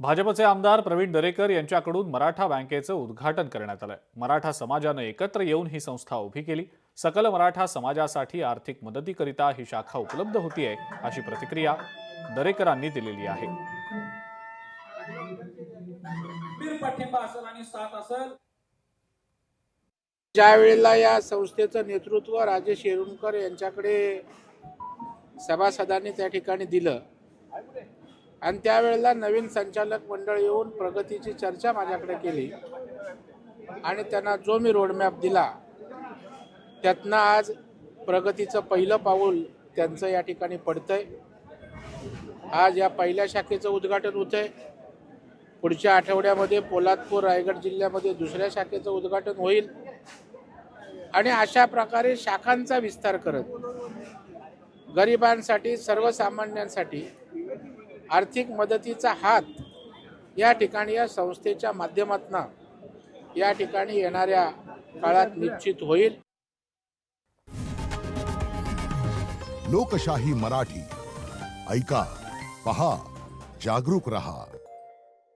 भाजपचे आमदार प्रवीण दरेकर यांच्याकडून मराठा बँकेचं उद्घाटन करण्यात आलंय। मराठा समाजानं एकत्र येऊन ही संस्था उभी केली। सकल मराठा समाजासाठी आर्थिक मदतीकरिता ही शाखा उपलब्ध होतीये, अशी प्रतिक्रिया दरेकरांनी दिलेली आहे। ज्या वेळेला या संस्थेचं नेतृत्व राजेश येरुणकर यांच्याकडे सभासदांनी त्या ठिकाणी दिलं आणि त्यावेळेला नवीन संचालक मंडळ येऊन प्रगतीची चर्चा माझ्याकडे केली आणि त्यांना जो मी रोडमॅप दिला त्यातनं आज प्रगतीचं पहिलं पाऊल त्यांचं या ठिकाणी पडतंय। आज या पहिल्या शाखेचं उद्घाटन होतंय। पुढच्या आठवड्यामध्ये पोलादपूर रायगड जिल्ह्यामध्ये दुसऱ्या शाखेचं उद्घाटन होईल आणि अशा प्रकारे शाखांचा विस्तार करत गरिबांसाठी सर्वसामान्यांसाठी आर्थिक मदतीचा हात या ठिकाणी या संस्थेच्या माध्यमातून या ठिकाणी येणाऱ्या काळात निश्चित होईल। लोकशाही मराठी ऐका, पहा, जागरूक रहा।